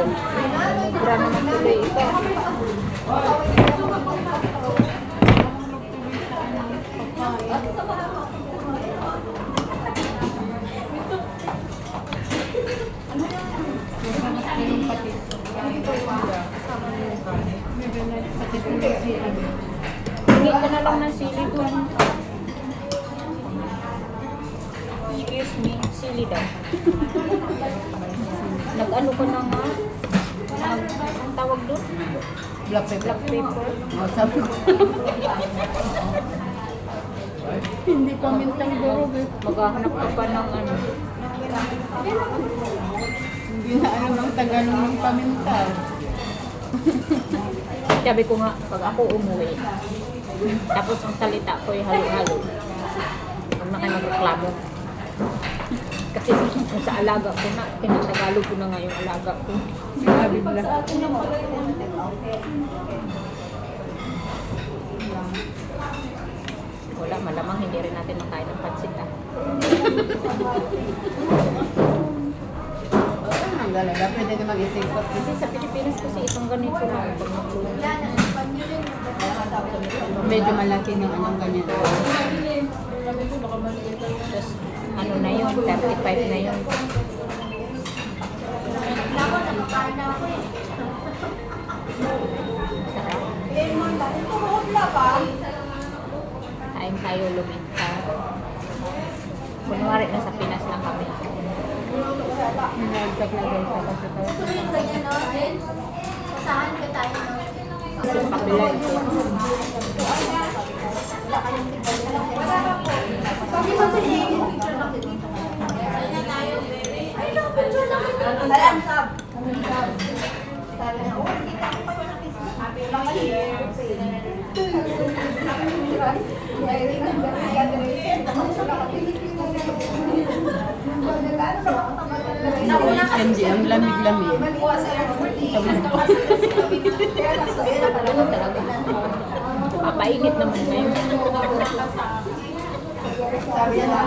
Mura naman tuloy ito. Hingi ka na lang ng sili doon. Excuse me, sili daw. Nag-ano ka na nga? Ang tawag doon? Black pepper. Black pepper. Oh, sabi ko. Hindi pamintang durog eh. Maghahanap ka pa ng ano. Hindi na alam ang Tagalog ng paminta. Sabi ko nga, pag ako umuwi, tapos ang salita ko ay halo-halo. Huwag na kayo magreklamo. Kasi kung sa alaga ko na, tinatagalog ko na nga yung alaga ko. Sabi nila. Wala, malamang hindi rin natin makain ng pansit ah. Ang galaga, pwede na mag-isikot. Kasi sa Pilipinas kasi itong ganito na pag nagluluto. Medyo malaki ng anong ganyan. Tapos ano na yun, 35 na yun. Sarap. Kain tayo luminta. Kunwari na sa Pinas lang kami. Nagtag na daw sa kasi tayo. Kasi sa kabila ito. Hindi, ang lamig-lamig. Ano talaga? Papainit naman ngayon. Sabi niya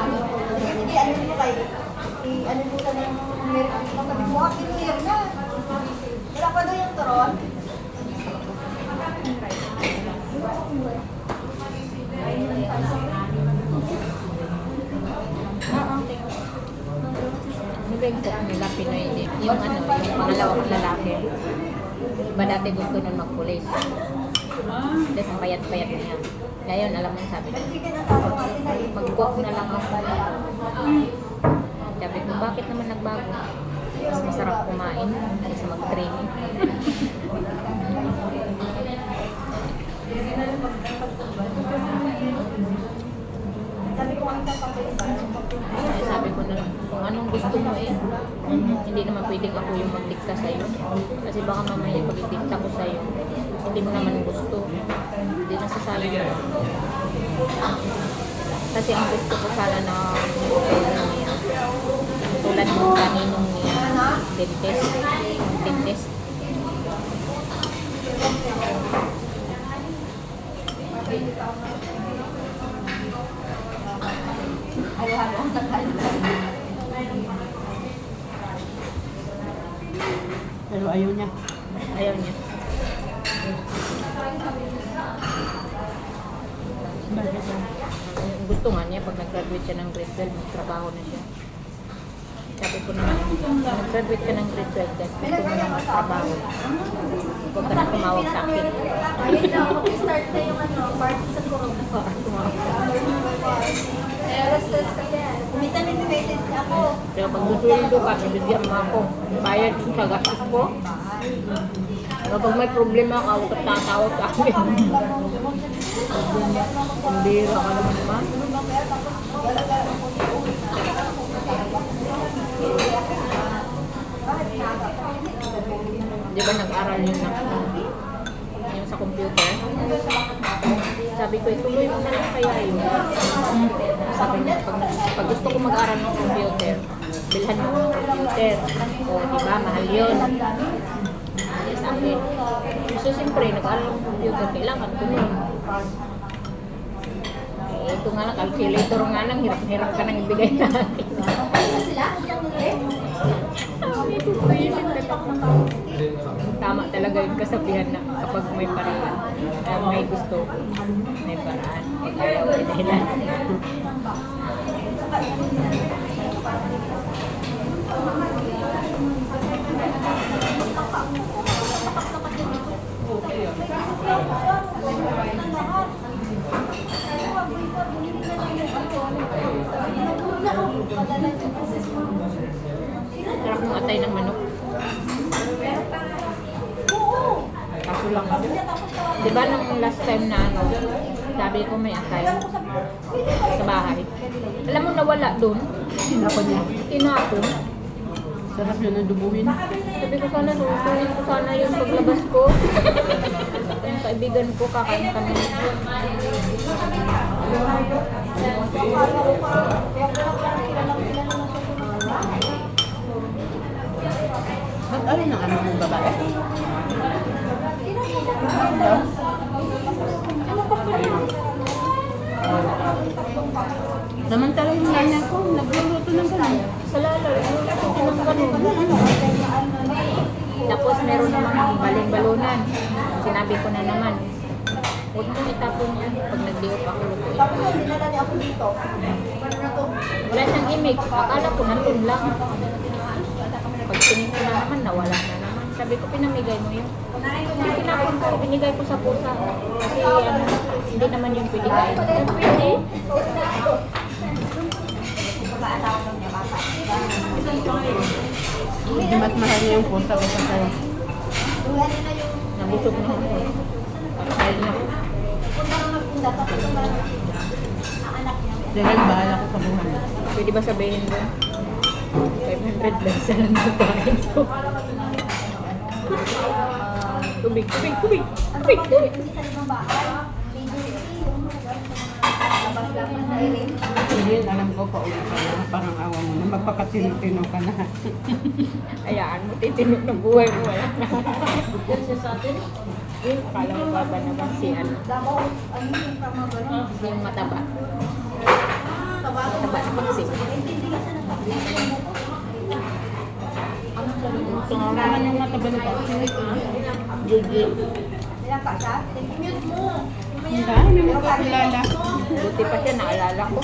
hindi, ano dito kayo? Ano dito na yung American dito kami mo? Kinuyer na. Wala pa daw yung turon. Nibengko nila Pinoy din. Yung ano, yung pangalawang lalaki. Diba dati gusto nun mag-police? Tapos ang payat-payat niya. Ngayon, alam mo yung sabi ko, mag-walk na lang ako. Sabi ko, bakit naman nagbago? Mas masarap kumain kaysa mag-training. Sabi ko na lang, kung anong gusto mo eh, hindi naman pwedeng ako yung magdikta sa'yo. Kasi baka mamaya pag idikta ko sa'yo, hindi mo naman gusto. Hindi nasasabi mo. Kasi ang gusto ko sana na niya, tulad mo kaninong niya, dentist. Dentist. Pero ayaw niya. Ayaw niya. Bakit ba? Gusto nga niya pag nag-graduate siya ng grade 12, magtrabaho na siya. Sabi ko naman, nag-graduate ka ng grade 12, guys, gusto mo na magtrabaho. Huwag ka na tumawag sa akin. Ayun na, mag-start na yung ano, party sa kurong. Tumawag sa akin. Aerostats kasi. Minsan invited ako. Pero pag gusto ka, bibigyan mo ako. Bayad sa gastos ko. Pero pag may problema ka, huwag ka tatawag sa akin. Pambira ka naman naman. Di ba nag-aral yun yung sa computer? Sabi ko, ituloy mo na lang kaya yun. Sabi niya, pag gusto ko mag-aral ng computer, bilhan mo ng computer. O, di ba, mahal yun. Sabi, so siyempre, nag-aral ng computer, kailangan ko yun. Eh, ito nga lang, calculator nga lang, hirap-hirap ka nang ibigay natin. Isa sila? Tama talaga yung kasabihan na kapag may paraan, may gusto, may paraan, may kaya, may dahilan. Sarap ng atay ng manok. Kaso lang, di ba nung last time na ano, sabi ko may atay sa bahay. Alam mo nawala doon, Tinapon niya. tinapon. Sarap yun ang dubuhin. Sabi ko sana, susunin ko sana yung paglabas ko. Yung kaibigan ko, kakain kami. Ba't alin ang ano mong babae? Samantala yung nanay ko, nagluluto ng gano'n. Sa lalo, niluluto ko ng ganun. Tapos meron namang baling-balunan. Sinabi ko na naman, huwag mong itapon yan pag nag-diop ako lutuin. Tapos yun, dinala niya ako dito. Ano na to? Wala siyang imig. Akala ko nandun lang. Pag tingin ko na naman, nawala na naman. Sabi ko, pinamigay mo yun. Hindi tinapon ko, binigay ko sa pusa. Kasi ano, hindi naman yung pwede kain. Pero pwede. Hindi mas mahal niya yung pusa ko sa sa'yo. Duhan niya na yung Nabusog na ako. Dahil na. punta ng magpunta. Tapos yung ang anak niya. Sige, bahala ko sa buhay. Pwede ba sabihin ko? 500 lang sa lang yung kain ko. Tubig, tubig, tubig. Tubig, tubig. Hindi sa ibang bahay. Labas lang ng nairin. Sige, alam ko pa ulit ka na. Parang awa mo na. Magpakatino-tino ka na. Ayaan mo, titinok ng buhay mo. Wala na. Akala mo baba naman si ano, Dabaw, ano yung pamagano? yung mataba. Tabago Mataba na pagsing. Hindi kasi nagpapalito. Ito naman yung mataba na pagsin. Gigi. Ilang ka siya? Mute mo. Hindi, may magkakilala. Buti pa siya, naalala ko.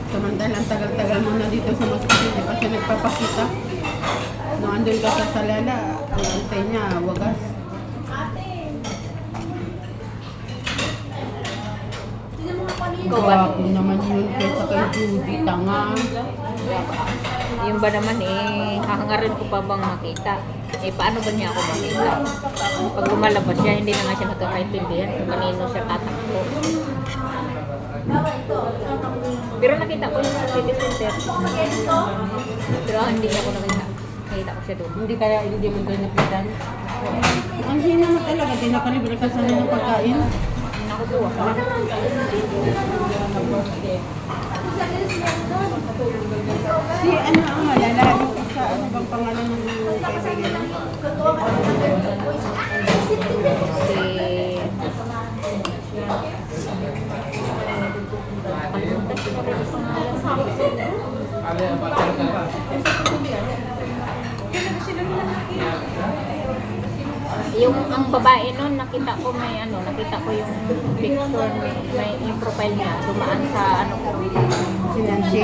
Samantala, ang tagal-tagal mo na dito sa Mascate, hindi pa siya nagpapakita. Nung andun ka sa Salala, ang antay niya, wagas. Ikaw ba? Gwapo naman yun kaysa kay Judy, tanga. Yung ba naman eh, hahangarin ko pa bang makita? Eh, paano ba niya ako makita? Pag lumalabas siya, hindi na nga siya nagkakaintindihan kung kanino siya tatakbo. Pero nakita ko yung sa city center. Pero hindi niya ako nakita. Nakita ko siya doon. Hindi kaya hindi mo doon napitan. Ang hina mo talaga, di nakalibre ka sana ng pagkain. Nakukuha ka lang. Si ano ang malala, yung sa ano bang pangalan ng kaibigan mo? Kalimutan ko na rin yung pangalan. Yung ang babae nun, nakita ko may ano, nakita ko yung picture, may yung profile niya, dumaan sa ano ko. Si Nancy?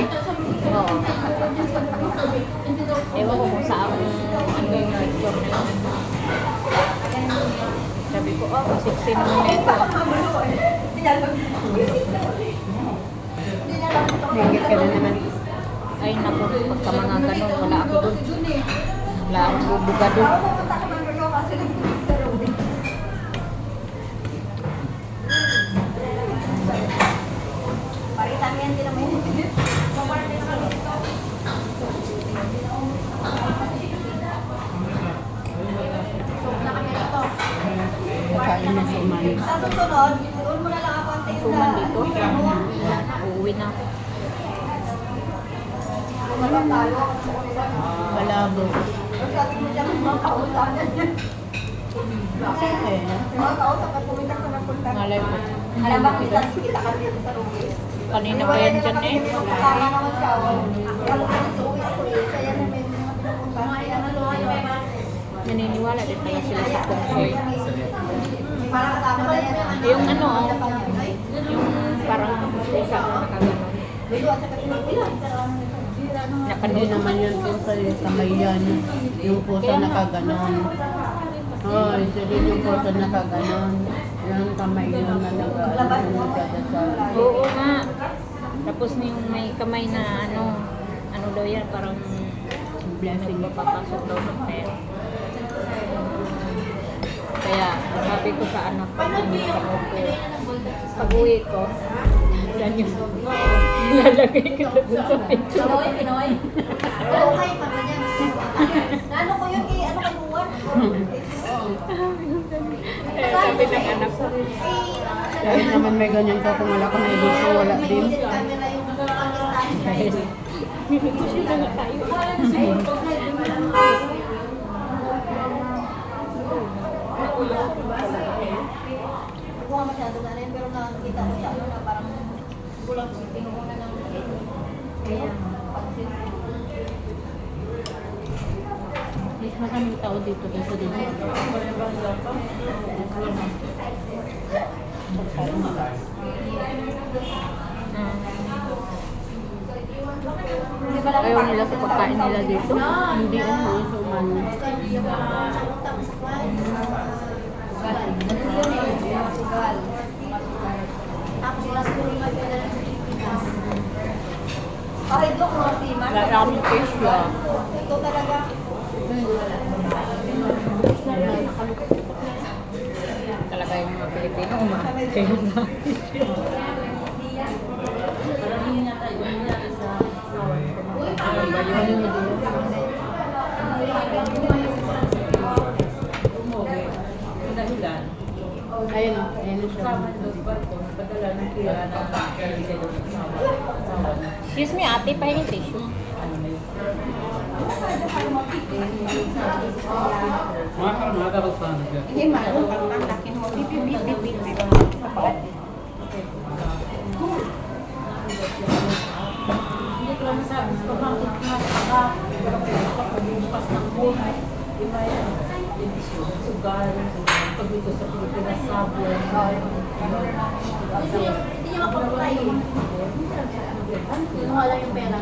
Oo. Ewan ko kung saan ano yung picture na yun. Sabi ko, oh, 16 mo na ito. Hingit ka na naman. Ay naku, pagka mga ganun, wala ako doon. Wala akong bubuga doon. Paritan yan din naman yun. Kakain na si Umani. Sa susunod, doon mo na lang ako ang tayo Suman dito. Wala na, uuwi na ako. Malabo. Sabi mo dyan, mga kausapan yan. Okay. Mga kausap at pumitak ka ng punta. Malay mo. Alam ba kita ka dito sa Ruby? Kanina pa yan dyan eh. Kasama naman siya. Ako kasi sa uwi ako eh. Kaya na may mga pinupunta. Kaya Naniniwala din pala sila sa feng shui. para kasama na yan. Yung ano, yung parang pusa na nakaganon. Lulu at saka pinupulan. Hindi Napanood naman yun kung sa kamay yan. Yung pusa nakaganon. Oo, isa din yung pusa nakaganon. Yung kamay yun na nagdadasal. Oo nga. Tapos yung may kamay na ano daw yan, parang Blessing. magpapasok daw ng pera. Kaya sabi ko sa anak ko, napanood ko, pag-uwi ko, yan yung lalagay ko doon sa picture. Pinoy. Oo, kayo pa rin yan. Ano ko yun eh, ano kay Juan? Kaya sabi ng anak ko, Kahit naman may ganyan ka kung wala ka na ibig wala din. guys, picture na nga tayo. Hindi ko nga masyado na rin, pero nakakita ko siya na parang kulang pinukunan ng Mas maraming tao dito kasi dito. Ayaw nila sa pagkain nila dito. Hindi ano, suman. Tapos wala siguro yung magpila ng Pilipinas. Kahit doon, mga timan. Maraming fish lang. Ito talaga. Talaga yung mga Pilipino umakain na. Ayun o, ayun na siya. Excuse me, ate, pahingin tissue. Hindi man, parang laki mo. Bip. Hindi ko lang masabi sa pamangkin ko na saka pero pagbubukas ng buhay di ba yan sugal pag dito sa Pilipinas sabon Kasi hindi niya mapapulay. Kinuha lang yung pera.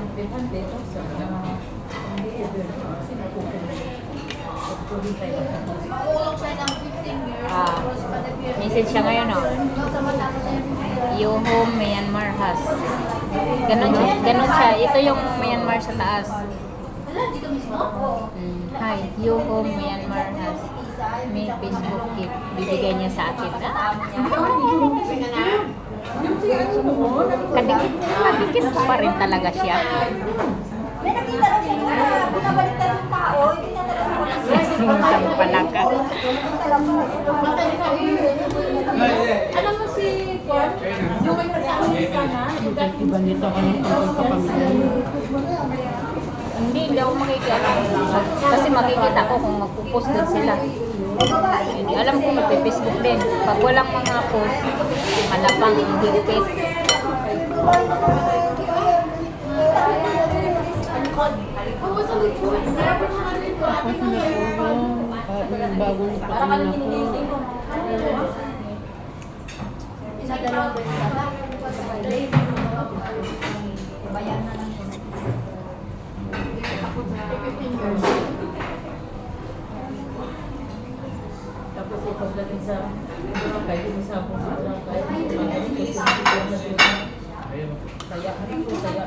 Makulong siya ng 15 years. Ah, Tapos pa-debut. message siya ngayon, oh. Samantala siya yung Yo home Myanmar has. Ganon siya. Ito yung Myanmar sa taas. Wala, dito mismo? Oo. Hi, yo home Myanmar has. May Facebook gift. Bibigay niya sa akin. Kadikit ko pa rin talaga siya. May nakita na siya na binabaliktad ng tao, hindi na talaga Sinisang palaka. alam mo si Juan yung may kasama na Iba nito ka ng pagkakapamilya. Hindi ako makikialam. Kasi makikita ko kung magpo-post din sila. Hindi, alam ko magpe-Facebook din. Pag walang mga post, malapang higpit. Tapos na bagong pakanan ako. Isa dalawang beses na lang. Bayan na lang. 15 years. tapos ipagdating sa kahit yung sabon kahit saya ko saya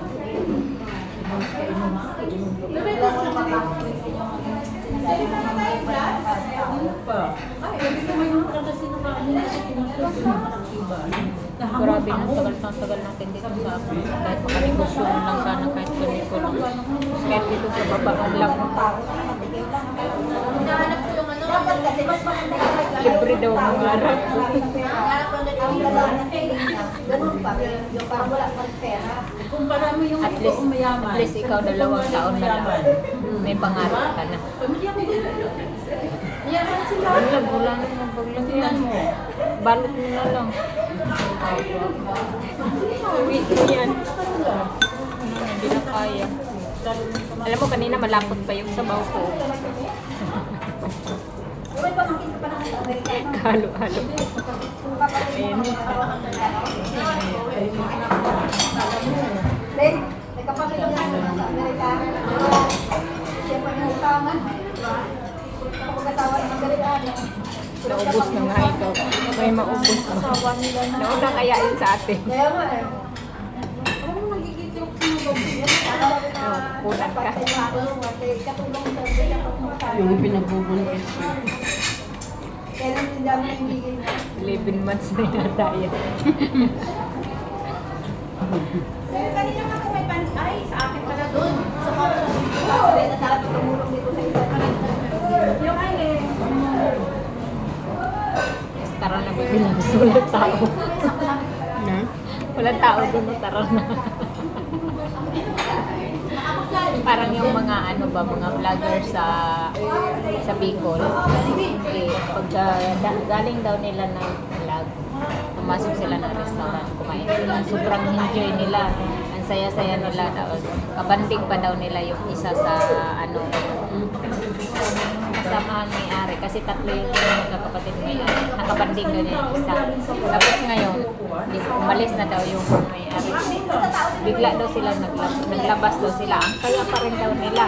pa ay dito may mga kasi Grabe na, tagal natin dito sa kahit makanegosyo lang sana kahit ganito lang. Kahit dito sa baba lang. Hinahanap ko yung ano, dapat kasi mas maganda yung Libre daw ang mga harap. hinahanap ko na yung lalaki na feeling niya. Ganun pa, yung parang wala pang pera. kumpara mo yung At least, mayaman at least ikaw 2 taon na lang. May pangarap ka na. pamilya mo mayaman sila Wala na magbaglag yan. tingnan mo Balot mo na lang. Uwi ko yan. Hindi na kaya. Lalo na sa mga Alam mo, kanina malapot pa yung sabaw ko. May pamangkin pa naman sa Amerikano. Halo-halo. Ayan. Len, may kapamilya na naman sa Amerikano. Siya pa yung utangan. Kapag-asawa ng Amerikano. Naubos na nga ikaw. May maubos mo. asawa nila na. Nauna kaya yun sa atin. Kaya nga eh. Alam mo, nagigit yung sinubog. Kunan ka. Katulong sa kaya Yung pinagbubuntis ko. kailan din dami yung higil na. 11 months na yata yan. Kanina nga kung may ay, sa akin pala doon. Sa mga sa na sabi tumulong dito sa isa. Yung ay Tara na bibilang. Walang tao. Na? Walang tao doon. Tara na. Parang yung mga ano ba, mga vlogger sa Bicol. Eh, pagka galing daw nila ng vlog, pumasok sila ng restaurant, kumain sila. Sobrang enjoy nila. Ang saya-saya nila daw. Kabanding pa daw nila yung isa sa ano, kasamahan may ari. Kasi tatlo yung magkakapatid ngayon. Nakabanding daw niya yung isa. Tapos ngayon, umalis na daw yung may ari. Bigla daw sila naglabas daw sila. Ang kaya pa rin daw nila.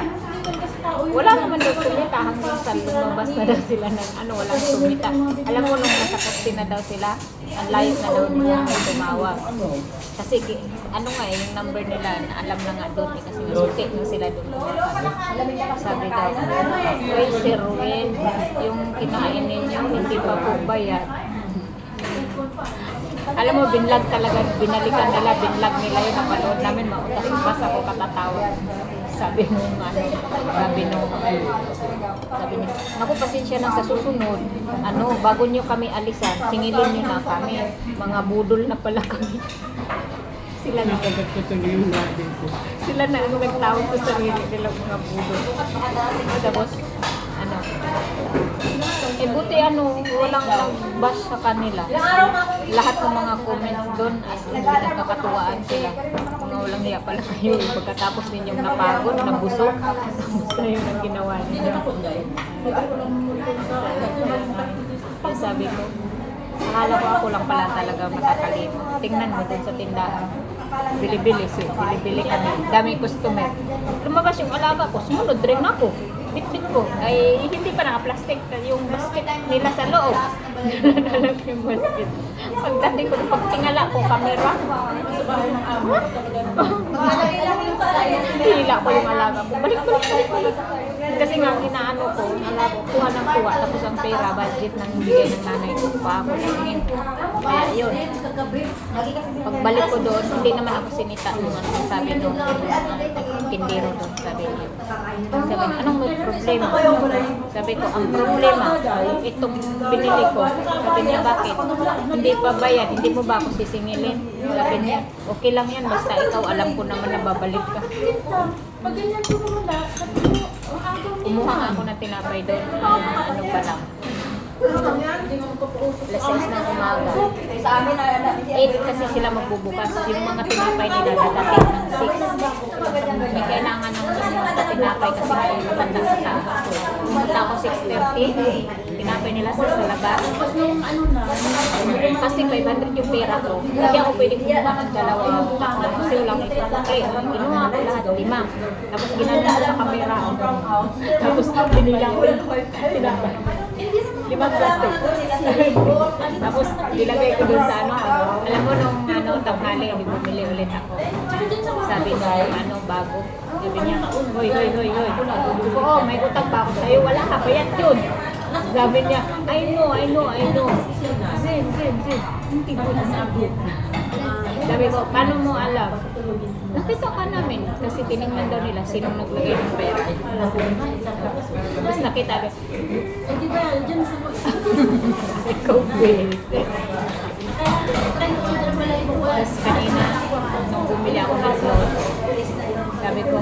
Wala naman daw sumita hanggang sa lumabas na daw sila ng ano, walang sumita. Alam mo nung nasa taxi na daw sila, ang layo na daw nila may tumawag. Kasi ano nga yung number nila, alam na nga doon kasi nasuti na sila doon. Sabi daw, "Uy, Sir Ruel, yung kinain ninyo, hindi pa po bayad." Alam mo, binlag talaga, binalikan nila, binlag nila yung napanood namin, mautas-utas ako katatawag. Sabi nung ano, sabi niya, naku, pasensya na sa susunod, ano, bago nyo kami alisan, singilin nyo na kami, mga budol na pala kami. Sila na, Nakagat ko tuloy yung labi ko. sila na ang nagtawag sa sarili nila mga budol. Tapos, ano, eh buti ano, walang nag-bash sa kanila. Lahat ng mga comments doon as in nagkakatuwaan sila. Mga walang hiya pala kayo. Pagkatapos ninyong napagod, nabusog, tapos na yun ang ginawa ninyo. Kaya sabi ko, akala ko ako lang pala talaga matatalino. Tingnan mo doon sa tindahan. Bili-bili kami. Daming customer. Lumabas yung alaga ko, sumunod rin ako. Bit-bit ko. Ay, hindi pa naka-plastic yung basket nila sa loob. Nalalap yung basket. Pagdating ko, pagtingala ko, camera. Hila ko yung alaga ko. Balik. Kasi nga, inaano ko, kuha ng kuha. Tapos ang pera, budget ng bigay ng nanay ko pa ako nangin. Kaya yun. Pagbalik ko doon, hindi naman ako sinita nung ano sabi doon. Tindero doon, sabi niya. Sabi niya, anong may problema? Sabi ko, ang problema, itong binili ko. Sabi niya, bakit? Hindi pa bayad, hindi mo ba ako sisingilin? Sabi niya, okay lang yan, basta ikaw alam ko naman na babalik ka. Pag ganyan ko naman na, Kumuha nga ako ng tinapay doon, ano pa lang. Alas 6 ng umaga. Sa amin na 8 kasi sila magbubukas. Yung mga tinapay nila dadating ng 6. May kailangan ng mga tinapay kasi may matanda sa taas. Pumunta ako 6:30. Tinapay nila sa labas. tapos nung ano na, Kasi 500 yung pera ko. Hindi ako pwede kumuha ng dalawa. Kasi walang isukli. Kinuha ko lahat 5. Tapos ginanda ko sa kamera. Tapos binilang ko yung tinapay. 5 plastic. Tapos nilagay ko dun sa ano. Alam mo nung ano, tanghali, bumili ulit ako. Sabi niya, ano, bago. Sabi niya, hoy. Oo, may utang pa ako sa'yo. Wala ka, payat yun. Sabi niya, I know. Zin. Hindi ko nasabi. Sabi ko, paano mo alam? Nakita ka namin. Kasi tinignan daw nila sinong naglagay ng pera. Tapos nakita ko, eh di ba, dyan sa ikaw pwede. Tapos kanina, nung bumili ako ng clothes, sabi ko,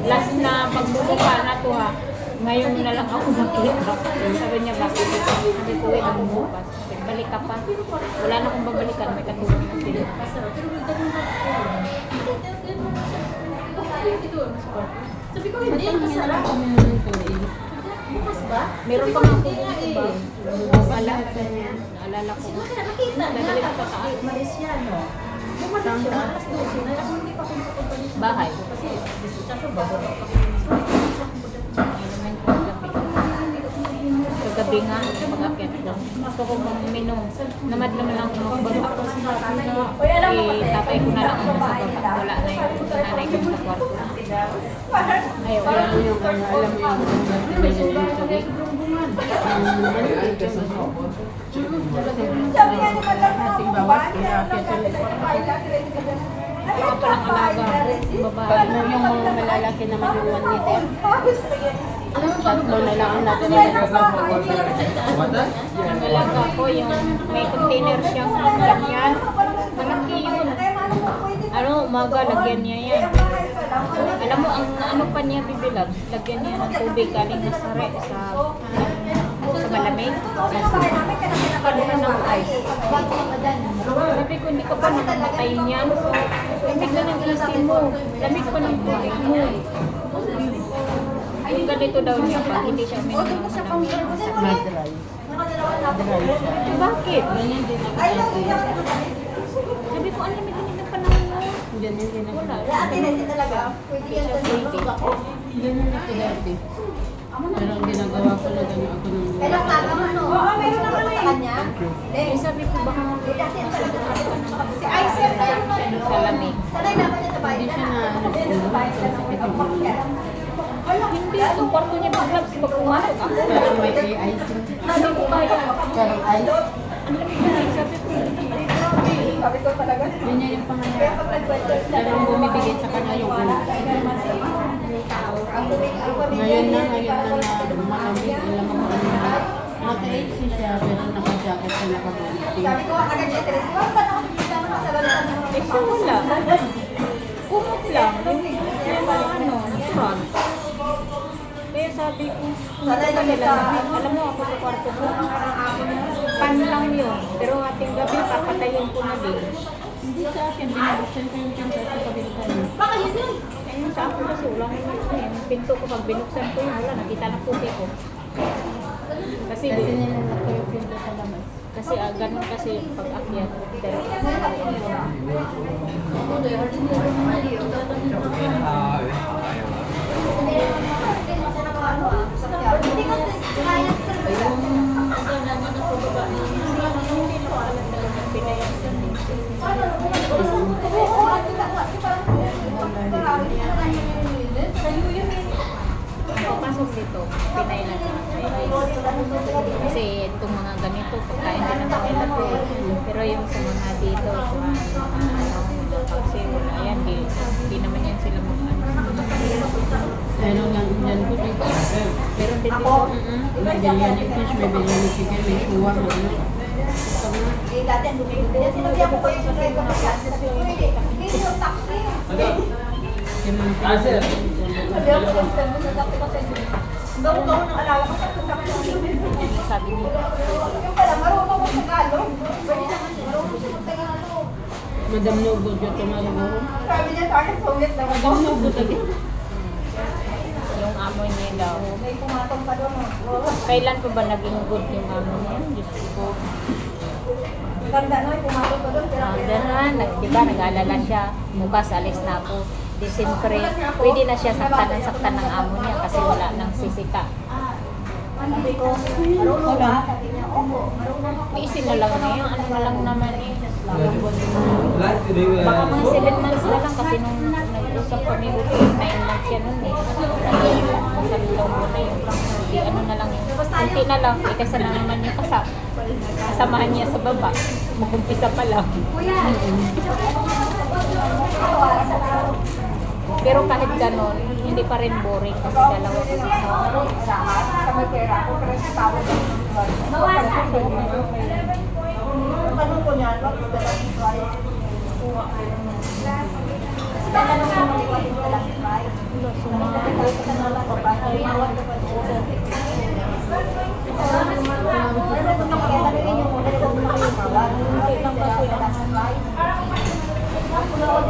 last na pagbubuka na to ha, ngayon na lang ako nakita. Sabi niya, bakit? Sabi ko, wait, bukas. Balik ka pa. Wala na akong babalikan, may katulong na sila. Sabi ko, hindi, masarap. Bukas ba? Meron pa nga ako dito ba? Naalala ko. Nakita na, tapos umalis yan, no? Bumalik siya, alas 12 na, ako hindi pa pumunta niya. Bahay. Kasi, disisasyon, bababa pa. Inumin ko kagabi nga, mag-akyat ko. Gusto ko uminom. Namad naman ako magbaba. Tapay ko na lang ako sa baba. Wala na yung nanay ko sa kwarto. Ayaw, wala Alam mo yung tubig? Sabi nga naman lang na Ating bawas, kaya kaya Ako palang alaga. Babae. yung mga malalaki naman yung 1 liter. Tatlo na lang ang natin Ang alaga ko, yung may container siyang ganyan. Malaki yun. Ano, umaga, lagyan niya yan. Alam mo, ang ano pa niya bibilab, lagyan niya ng tubig galing na sare sa malamig. Paano ng ice. Sabi ko, hindi ka pa nakamatay niyan. Lamig na ng isip mo. Lamig pa ng buhay mo. Yung ganito daw niya, pag hindi siya uminom ng malamig. Madry. Dry siya. Bakit? Ganyan din ang Sabi ko, ang lamig-lamig ng panahon mo. Ganyan din ang Wala. Ate, hindi talaga. Pwede yan sa Ganyan ako dati. Pero ang ginagawa ko na gano'n ako nung Kailang taga mo, no? Oo, meron naman sa kanya. Eh, sabi ko, baka Dati yan talaga. Si Aiser na yun. sa lamig. Sanay naman niya sa bahay. Hindi siya na Sa bahay siya na may kapakyan. Hindi, yung kwarto niya biglaps pag pumasok ako. pero may icing. Sabi ko, kaya. Pero ice. Ang lamig-lamig. Sabi ko, Sabi ko talaga. Ganyan yung pangalan. Kaya pag nagkwento siya, Pero ang bumibigay sa kanya yung ulo. Ngayon na malamig. Alam mo kung ano. Naka-AC siya pero naka-jacket siya naka-booty. sabi ko, agad niya, Teres, wala ba nakakita mo sa lalasan ng mga eh, siya wala. Kumot lang. Yung mga ano, natural. Kaya sabi ko, Sanay na siya sa- alam mo ako sa kwarto ko, pan lang yun. Pero ating gabi, papatayin ko na din. Hindi sa akin, binubuksan ko yung pinto sa kabilang. Baka yun yun. Ayun sa akin kasi wala akong yung pinto ko, pag binuksan ko yun, wala, nakita na puti ko. Kasi, Kasi nilalak ko yung pinto sa labas. kasi ganun kasi pag akyat. Pero, Hindi kasi kaya sa papasok dito, Pinay lang. Kasi itong mga ganito, pagkain din naman nila to. Pero yung sa mga dito, sa mga kasi wala yan, di naman yan sila Pero lang dyan ko dito. Meron din dito. May biryani fish, may biryani chicken, may suwa, may ano. Eh, dati ang dumi-dumi. Sinabi ako ko yung driver na siya. Sabi ko, hindi yung taxi. Si Mang Sabi ako, yung sa taxi kasi. Bago ng alaga ko sa taxi. Sabi niya, Yung pala, marunong ko sa Tagalog. Pwede naman siya, marunong siya mag-Tagalog. Madam Nugod yung tumarungo. Sabi niya sa akin, sungit na Madam Nugod lagi. yung amo niya daw. May pumatong pa doon. Kailan pa ba naging good yung amo niya? Diyos ko. Tanda na, pumatong pa doon. Ganun, diba, nag-alala siya. Bukas, alis na ako. Siyempre, pwede na siya saktan ng amo niya kasi wala nang sisika. Sabi ko, marunong ba? Sabi niya, opo, marunong ako. Iisin na lang na yun. Ano na lang naman eh. Baka mga 7 months na lang kasi nung nag-usap kami, 9 months yan nun eh. Masalulaw mo na yun. Hindi, ano na lang yun. Kunti na lang, ikasa na naman yung kasamahan niya sa baba. Magumpisa pa lang. Kuya, ako ara sa tao. Pero kahit ganon, hindi pa rin boring kasi dalawa ko sa Sa may pera ko, pero sa tao. Bawasan. Tanong ko niyan, wag mo dala si Fry. Kuha ko yung dala ng mga liwat yung dala si Fry. Dahil sa kanila ko ba, liwat ko pa doon. Pero kung nakakita rin yung mga dala ko kayo mawag, hindi lang kasi dala si Fry. Ako na ako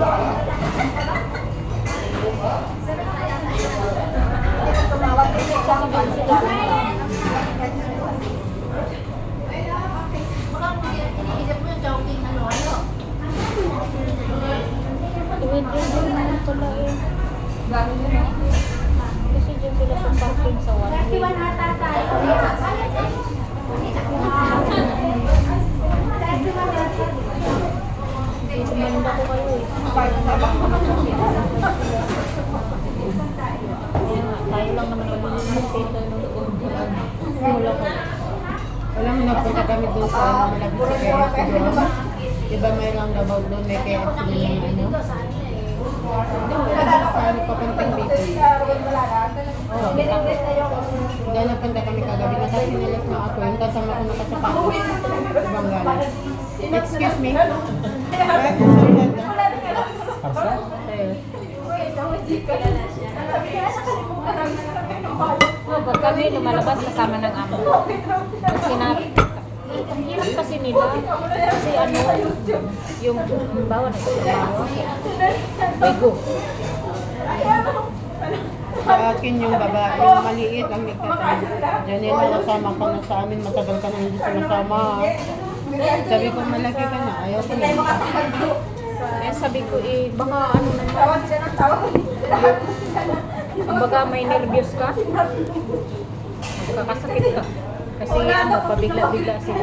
Pwede din naman pala eh. Kasi dyan sila sa parking sa one way. Sumanda ko kayo eh. Tayo lang naman malilinis dito nung doon. Wala ko. Alam mo, nagpunta kami doon sa malapit sa KFC doon. Diba may roundabout doon, may KFC na yung ano? Sa ano papuntang dito. Oo. Dahil napunta kami kagabi, nakasinalis na ako. Yung kasama ko nakasapatos. Ibang galing. Excuse me? Pag kami lumalabas kasama ng amo. Pag sinabi, ang hirap kasi nila. Kasi ano, yung bawa na ito, bigo. Sa akin yung babae, yung maliit ang nagtatanong. Janine, nakasama ka na sa amin, matagal ka na hindi sumasama. Sabi ko, malaki ka na, ayaw ko na. Kaya sabi ko eh, baka ano naman, baka may nervyos ka, magkakasakit ka. Kasi ano, pabigla-bigla sila.